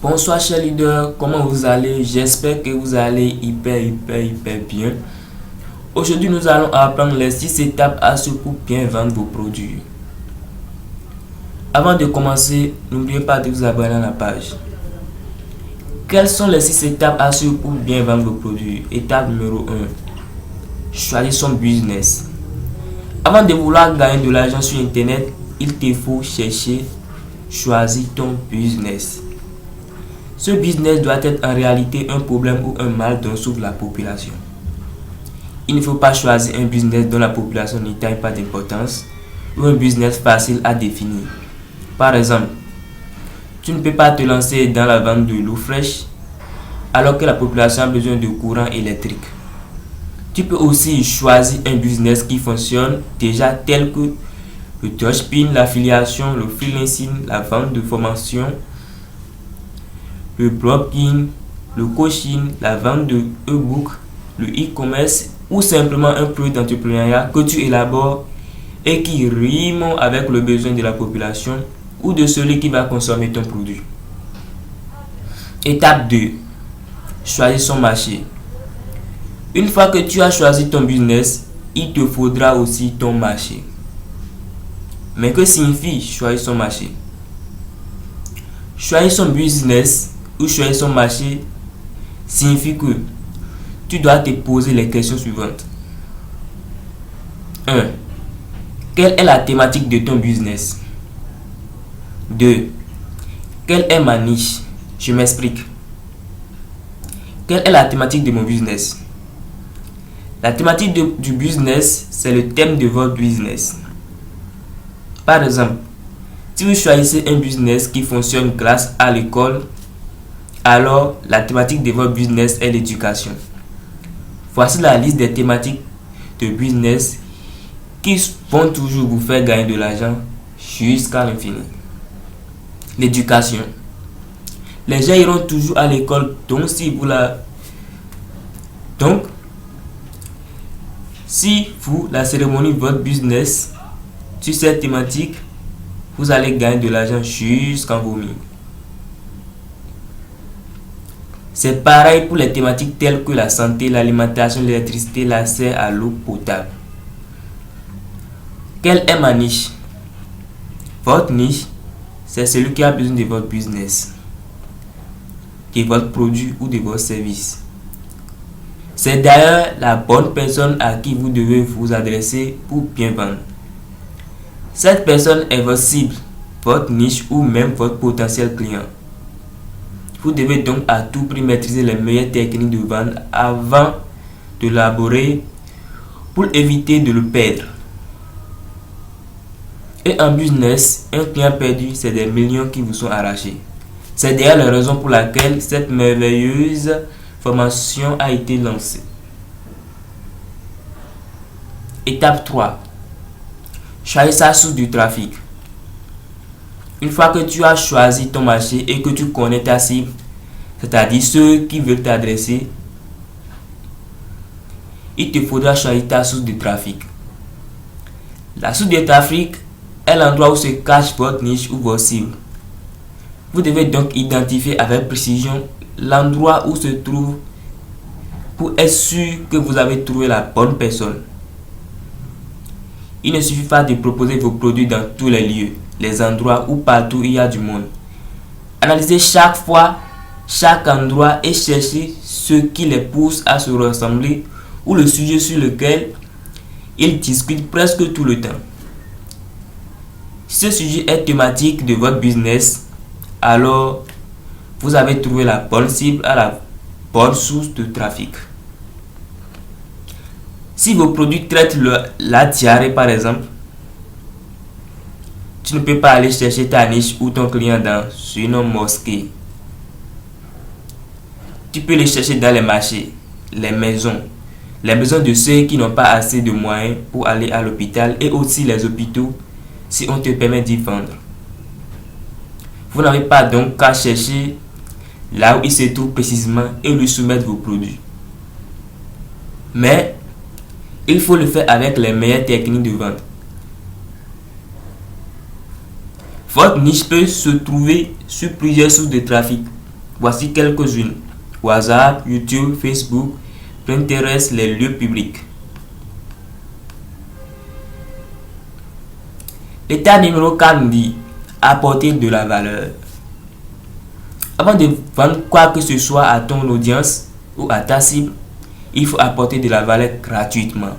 Bonsoir chers leaders, comment vous allez? J'espère que vous allez hyper bien. Aujourd'hui nous allons apprendre les 6 étapes à suivre pour bien vendre vos produits. Avant de commencer, n'oubliez pas de vous abonner à la page. Quelles sont les 6 étapes à suivre pour bien vendre vos produits? Étape numéro 1. Choisir son business. Avant de vouloir gagner de l'argent sur internet, il te faut choisir ton business. Ce business doit être en réalité un problème ou un mal dont souffre la population. Il ne faut pas choisir un business dont la population n'y taille pas d'importance ou un business facile à définir. Par exemple, tu ne peux pas te lancer dans la vente de l'eau fraîche alors que la population a besoin de courant électrique. Tu peux aussi choisir un business qui fonctionne déjà tel que le dropshipping, l'affiliation, le freelancing, la vente de formation, le blogging, le coaching, la vente de e-book, le e-commerce ou simplement un projet d'entrepreneuriat que tu élabores et qui rime avec le besoin de la population ou de celui qui va consommer ton produit. Étape 2. Choisir son marché. Une fois que tu as choisi ton business, il te faudra aussi ton marché. Mais que signifie choisir son marché? Choisir son business ou choisir son marché signifie que tu dois te poser les questions suivantes. 1. Quelle est la thématique de ton business? 2. Quelle est ma niche? Je m'explique. Quelle est la thématique de mon business? La thématique du business, c'est le thème de votre business. Par exemple, si vous choisissez un business qui fonctionne grâce à l'école, alors la thématique de votre business est l'éducation. Voici la liste des thématiques de business qui vont toujours vous faire gagner de l'argent jusqu'à l'infini. L'éducation. Les gens iront toujours à l'école, donc si vous la cérémonie de votre business sur cette thématique, vous allez gagner de l'argent jusqu'en vomi. C'est pareil pour les thématiques telles que la santé, l'alimentation, l'électricité, l'accès à l'eau potable. Quelle est ma niche? Votre niche, c'est celui qui a besoin de votre business, de votre produit ou de votre service. C'est d'ailleurs la bonne personne à qui vous devez vous adresser pour bien vendre. Cette personne est votre cible, votre niche ou même votre potentiel client. Vous devez donc à tout prix maîtriser les meilleures techniques de vente avant de l'élaborer pour éviter de le perdre. Et en business, un client perdu, c'est des millions qui vous sont arrachés. C'est d'ailleurs la raison pour laquelle cette merveilleuse formation a été lancée. Étape 3. Choisir sa source du trafic. Une fois que tu as choisi ton marché et que tu connais ta cible, c'est-à-dire ceux qui veulent t'adresser, il te faudra choisir ta source de trafic. La source de trafic est l'endroit où se cache votre niche ou votre cible. Vous devez donc identifier avec précision l'endroit où se trouve pour être sûr que vous avez trouvé la bonne personne. Il ne suffit pas de proposer vos produits dans tous les lieux, les endroits où partout il y a du monde. Analysez chaque endroit et cherchez ce qui les pousse à se rassembler ou le sujet sur lequel ils discutent presque tout le temps. Si ce sujet est thématique de votre business, alors vous avez trouvé la bonne cible à la bonne source de trafic. Si vos produits traitent la diarrhée par exemple, tu ne peux pas aller chercher ta niche ou ton client dans une mosquée. Tu peux les chercher dans les marchés, les maisons de ceux qui n'ont pas assez de moyens pour aller à l'hôpital et aussi les hôpitaux si on te permet d'y vendre. Vous n'avez pas donc qu'à chercher là où il se trouve précisément et lui soumettre vos produits. Mais il faut le faire avec les meilleures techniques de vente. Votre niche peut se trouver sur plusieurs sources de trafic. Voici quelques-unes. WhatsApp, YouTube, Facebook, Pinterest, les lieux publics. L'étape numéro 4 dit apporter de la valeur. Avant de vendre quoi que ce soit à ton audience ou à ta cible, il faut apporter de la valeur gratuitement.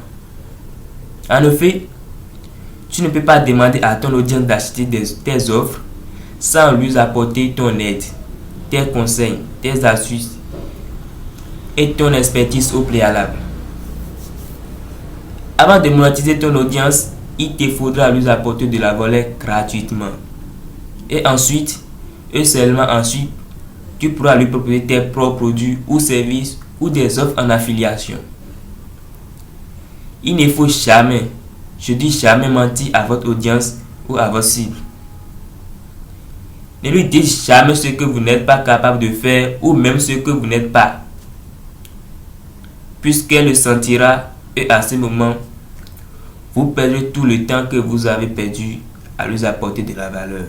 En effet, tu ne peux pas demander à ton audience d'acheter tes offres sans lui apporter ton aide, tes conseils, tes astuces et ton expertise au préalable. Avant de monétiser ton audience, il te faudra lui apporter de la valeur gratuitement. Et ensuite, et seulement ensuite, tu pourras lui proposer tes propres produits ou services ou des offres en affiliation. Il ne faut jamais, je dis jamais, mentir à votre audience ou à votre cible. Ne lui dites jamais ce que vous n'êtes pas capable de faire ou même ce que vous n'êtes pas, puisqu'elle le sentira et à ce moment, vous perdrez tout le temps que vous avez perdu à lui apporter de la valeur.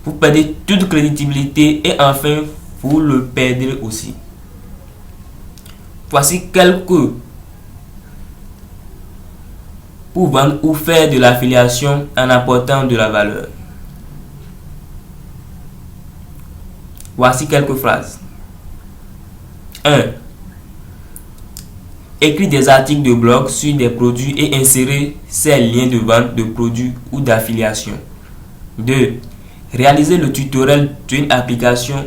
Vous perdez toute crédibilité et enfin, vous le perdrez aussi. Voici quelques pour vendre ou faire de l'affiliation en apportant de la valeur. Voici quelques phrases. 1. Écrire des articles de blog sur des produits et insérer ces liens de vente de produits ou d'affiliation. 2. Réaliser le tutoriel d'une application,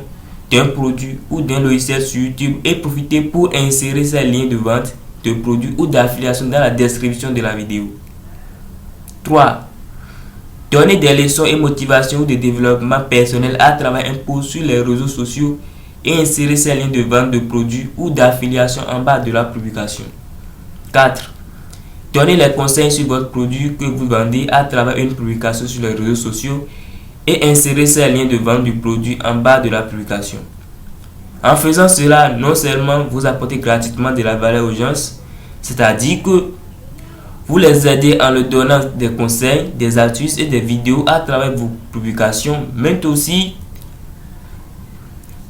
d'un produit ou d'un logiciel sur YouTube et profiter pour insérer ces liens de vente de produits ou d'affiliation dans la description de la vidéo. 3. Donner des leçons et motivations ou de développement personnel à travers un post sur les réseaux sociaux et insérer ces liens de vente de produits ou d'affiliation en bas de la publication. 4. Donner les conseils sur votre produit que vous vendez à travers une publication sur les réseaux sociaux et insérer ces liens de vente du produit en bas de la publication. En faisant cela, non seulement vous apportez gratuitement de la valeur aux gens, c'est-à-dire que vous les aidez en leur donnant des conseils, des astuces et des vidéos à travers vos publications, mais aussi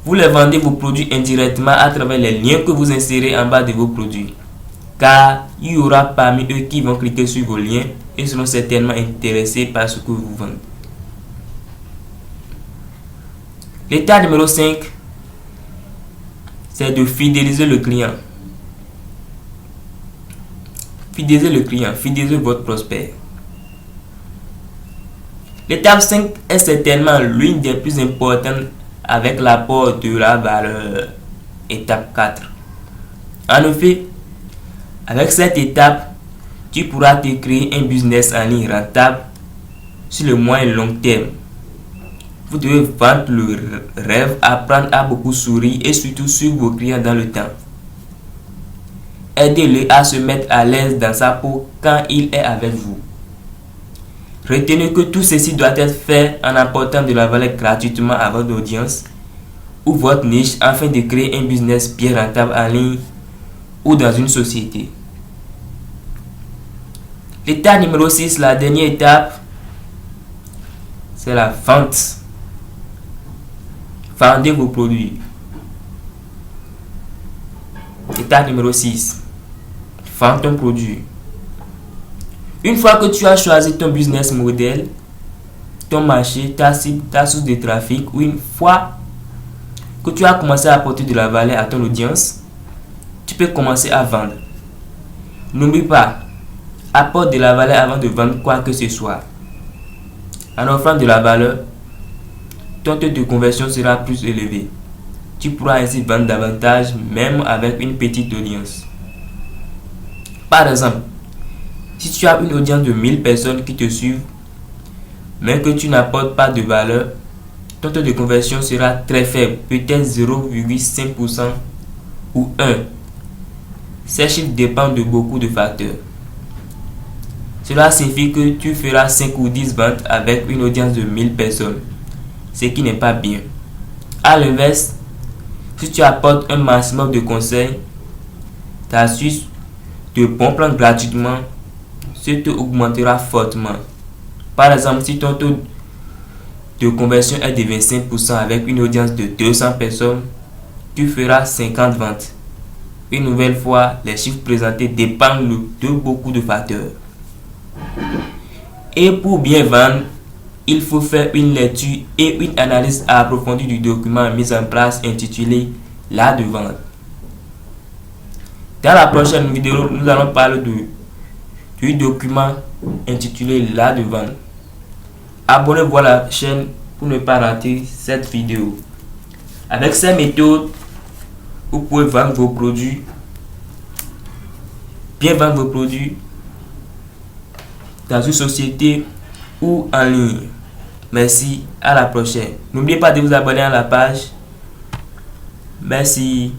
vous les vendez vos produits indirectement à travers les liens que vous insérez en bas de vos produits. Car il y aura parmi eux qui vont cliquer sur vos liens et seront certainement intéressés par ce que vous vendez. L'étape numéro 5, c'est de fidéliser le client. Fidéliser le client, fidéliser votre prospect. L'étape 5 est certainement l'une des plus importantes avec l'apport de la valeur. Étape 4. En effet, avec cette étape, tu pourras te créer un business en ligne rentable sur le moyen et long terme. Vous devez vendre le rêve, apprendre à beaucoup sourire et surtout suivre vos clients dans le temps. Aidez-le à se mettre à l'aise dans sa peau quand il est avec vous. Retenez que tout ceci doit être fait en apportant de la valeur gratuitement à votre audience ou votre niche afin de créer un business bien rentable en ligne ou dans une société. L'étape numéro 6, la dernière étape, c'est la vente. Vendez vos produits. Étape numéro 6. Vends ton produit. Une fois que tu as choisi ton business model, ton marché, ta cible, ta source de trafic, ou une fois que tu as commencé à apporter de la valeur à ton audience, tu peux commencer à vendre. N'oublie pas, apporte de la valeur avant de vendre quoi que ce soit. En offrant de la valeur, ton taux de conversion sera plus élevé. Tu pourras ainsi vendre davantage même avec une petite audience. Par exemple, si tu as une audience de 1000 personnes qui te suivent, mais que tu n'apportes pas de valeur, ton taux de conversion sera très faible, peut-être 0,5% ou 1%. Ces chiffres dépendent de beaucoup de facteurs. Cela signifie que tu feras 5 ou 10 ventes avec une audience de 1000 personnes, ce qui n'est pas bien. À l'inverse, si tu apportes un maximum de conseils, d'astuces, de bons plans gratuitement, ce te augmentera fortement. Par exemple, si ton taux de conversion est de 25% avec une audience de 200 personnes, tu feras 50 ventes. Une nouvelle fois, les chiffres présentés dépendent de beaucoup de facteurs. Et pour bien vendre, il faut faire une lecture et une analyse approfondie du document mis en place intitulé L'art de vendre. Dans la prochaine vidéo, nous allons parler du document intitulé L'art de vendre. Abonnez-vous à la chaîne pour ne pas rater cette vidéo. Avec ces méthodes, vous pouvez vendre vos produits, bien vendre vos produits dans une société ou en ligne. Merci, à la prochaine. N'oubliez pas de vous abonner à la page. Merci.